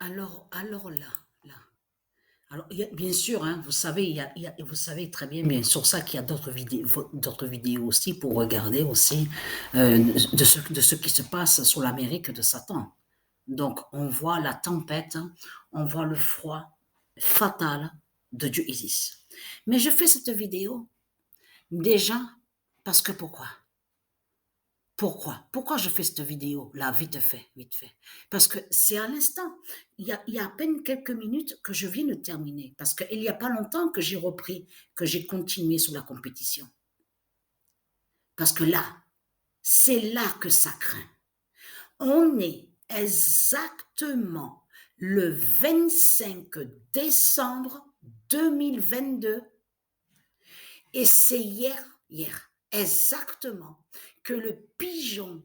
alors là, alors bien sûr, hein, vous savez, vous savez très bien, bien sûr ça qu'il y a d'autres vidéos aussi pour regarder aussi de ce qui se passe sur l'Amérique de Satan. Donc, on voit la tempête, hein, on voit le froid fatal de Dieu Isis. Mais je fais cette vidéo déjà parce que pourquoi? Pourquoi je fais cette vidéo là, vite fait, vite fait? Parce que c'est à l'instant, il y a à peine quelques minutes que je viens de terminer, parce qu'il n'y a pas longtemps que j'ai repris, que j'ai continué sur la compétition. Parce que là, c'est là que ça craint. On est exactement le 25 décembre 2022 et c'est hier, exactement, que le pigeon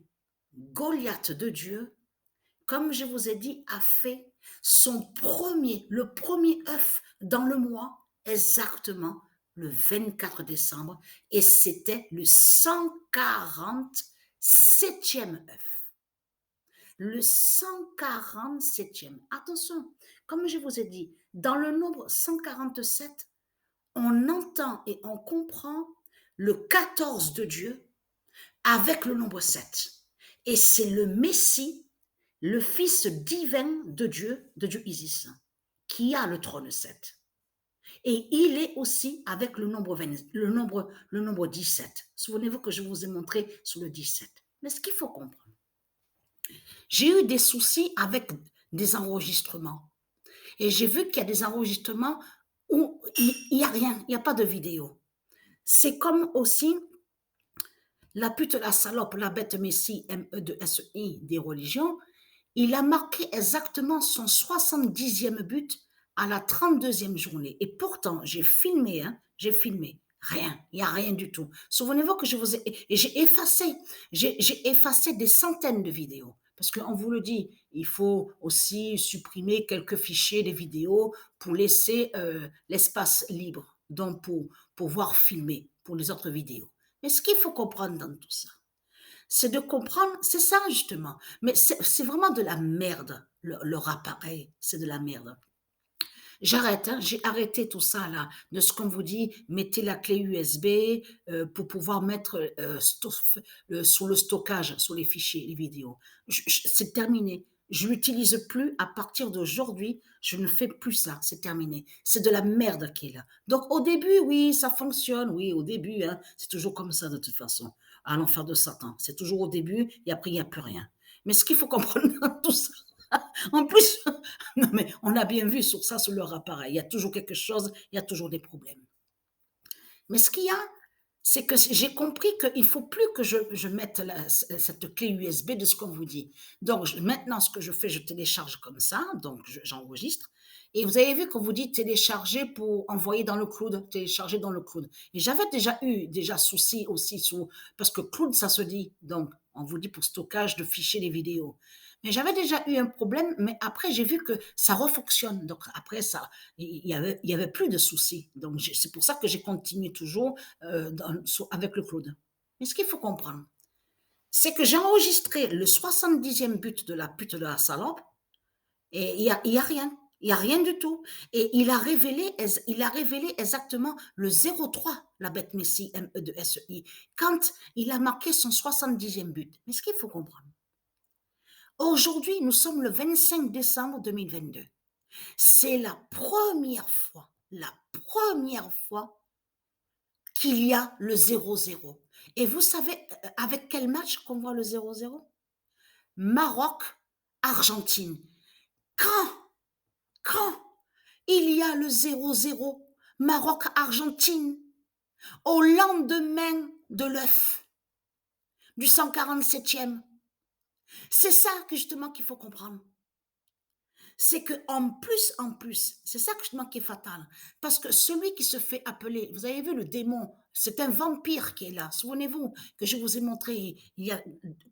Goliath de Dieu, comme je vous ai dit, a fait le premier œuf dans le mois, exactement le 24 décembre, et c'était le 147e œuf. Le 147e. Attention, comme je vous ai dit, dans le nombre 147, on entend et on comprend le 14 de Dieu avec le nombre 7. Et c'est le Messie, le Fils divin de Dieu Isis, qui a le trône 7. Et il est aussi avec le nombre 20, le nombre 17. Souvenez-vous que je vous ai montré sur le 17. Mais ce qu'il faut comprendre, j'ai eu des soucis avec des enregistrements. Et j'ai vu qu'il y a des enregistrements où il n'y a rien, il n'y a pas de vidéo. C'est comme aussi la pute, la salope, la bête Messie, MESI des religions. Il a marqué exactement son 70e but à la 32e journée. Et pourtant, j'ai filmé, hein, j'ai filmé. Rien, il n'y a rien du tout. Souvenez-vous que je vous ai, et j'ai effacé des centaines de vidéos. Parce qu'on vous le dit, il faut aussi supprimer quelques fichiers des vidéos pour laisser l'espace libre, donc pour pouvoir filmer pour les autres vidéos. Mais ce qu'il faut comprendre dans tout ça, c'est de comprendre, c'est ça justement, mais c'est vraiment de la merde, leur appareil, c'est de la merde. J'arrête, hein, j'ai arrêté tout ça là, de ce qu'on vous dit, mettez la clé USB pour pouvoir mettre sur le stockage, sur les fichiers, les vidéos. C'est terminé. Je l'utilise plus à partir d'aujourd'hui, je ne fais plus ça, c'est terminé. C'est de la merde qui est là. Donc au début, oui, ça fonctionne, oui, au début, hein, c'est toujours comme ça de toute façon, à l'enfer de Satan. C'est toujours au début et après, il n'y a plus rien. Mais ce qu'il faut comprendre dans tout ça, en plus, non mais on a bien vu sur ça, sur leur appareil, il y a toujours quelque chose, il y a toujours des problèmes. Mais ce qu'il y a, c'est que j'ai compris qu'il ne faut plus que je mette cette clé USB de ce qu'on vous dit. Donc maintenant, ce que je fais, je télécharge comme ça, donc j'enregistre. Et vous avez vu qu'on vous dit télécharger pour envoyer dans le cloud, télécharger dans le cloud. Et j'avais déjà eu souci aussi parce que cloud, ça se dit. Donc, on vous dit pour stockage de fichiers, des vidéos. Mais j'avais déjà eu un problème, mais après, j'ai vu que ça refonctionne. Donc, après, ça, il y avait plus de soucis. Donc, c'est pour ça que j'ai continué toujours avec le cloud. Mais ce qu'il faut comprendre, c'est que j'ai enregistré le 70e but de la pute de la salope et il y a rien. Il n'y a rien du tout. Et il a révélé exactement le 03, la bête Messie, MESI, quand il a marqué son 70e but. Mais ce qu'il faut comprendre, aujourd'hui, nous sommes le 25 décembre 2022. C'est la première fois qu'il y a le 0-0. Et vous savez avec quel match qu'on voit le 0-0? Maroc-Argentine. Quand il y a le 0-0, Maroc-Argentine, au lendemain de l'œuf, du 147e. C'est ça que justement qu'il faut comprendre. C'est que en plus, c'est ça justement qui est fatal. Parce que celui qui se fait appeler, vous avez vu le démon, c'est un vampire qui est là. Souvenez-vous que je vous ai montré il y a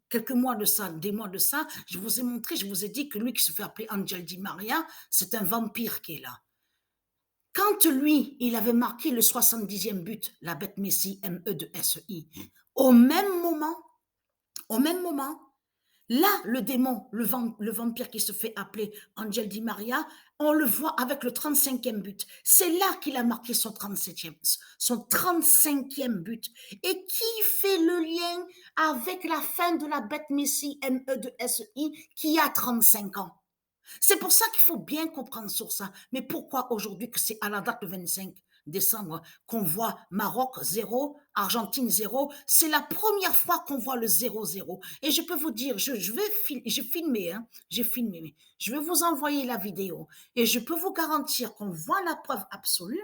quelques mois de ça, des mois de ça, je vous ai montré, je vous ai dit que lui qui se fait appeler Angel Di Maria, c'est un vampire qui est là. Quand lui, il avait marqué le 70e but, la bête Messi, MESI, au même moment, Là, le démon, le vampire qui se fait appeler Angel Di Maria, on le voit avec le 35e but. C'est là qu'il a marqué son 35e but. Et qui fait le lien avec la fin de la bête Messie, M-E-2-S-I, qui a 35 ans? C'est pour ça qu'il faut bien comprendre sur ça. Mais pourquoi aujourd'hui que c'est à la date du 25 décembre qu'on voit Maroc 0, Argentine 0? C'est la première fois qu'on voit le 0-0. Et je peux vous dire, j'ai filmé, hein, j'ai filmé, mais je vais vous envoyer la vidéo. Et je peux vous garantir qu'on voit la preuve absolue,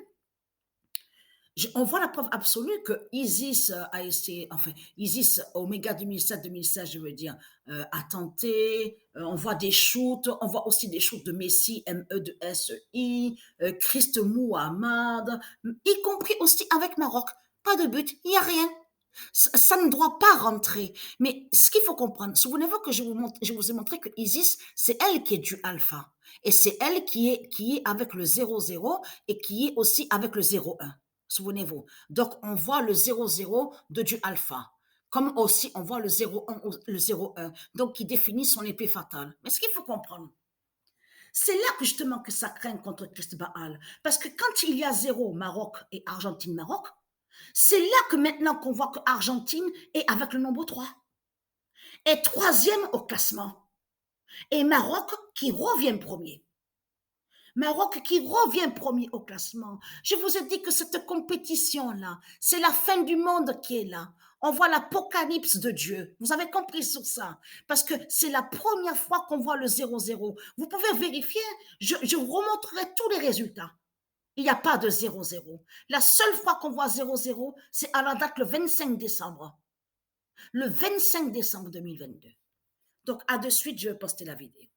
on voit la preuve absolue que Isis a essayé, enfin, Isis Omega 2007-2016, je veux dire, a tenté. On voit des shoots, on voit aussi des shoots de Messi, M-E-2-S-I, Christ Mouhamad, y compris aussi avec Maroc. Pas de but, il n'y a rien. Ça ne doit pas rentrer. Mais ce qu'il faut comprendre, souvenez-vous que je vous ai montré que Isis, c'est elle qui est du alpha. Et c'est elle qui est avec le 0-0 et qui est aussi avec le 0-1. Souvenez-vous. Donc, on voit le 0-0 de du alpha. Comme aussi, on voit le 0-1, le 0-1. Donc, qui définit son épée fatale. Mais ce qu'il faut comprendre, c'est là que justement que ça craint contre Christ Baal. Parce que quand il y a 0 Maroc et Argentine-Maroc, c'est là que maintenant qu'on voit que Argentine est avec le nombre 3. Est troisième au classement. Et Maroc qui revient premier. Maroc qui revient premier au classement. Je vous ai dit que cette compétition-là, c'est la fin du monde qui est là. On voit l'apocalypse de Dieu. Vous avez compris sur ça? Parce que c'est la première fois qu'on voit le 0-0. Vous pouvez vérifier, je vous remontrerai tous les résultats. Il n'y a pas de 0-0. La seule fois qu'on voit 0-0, c'est à la date le 25 décembre. Le 25 décembre 2022. Donc, à de suite, je vais poster la vidéo.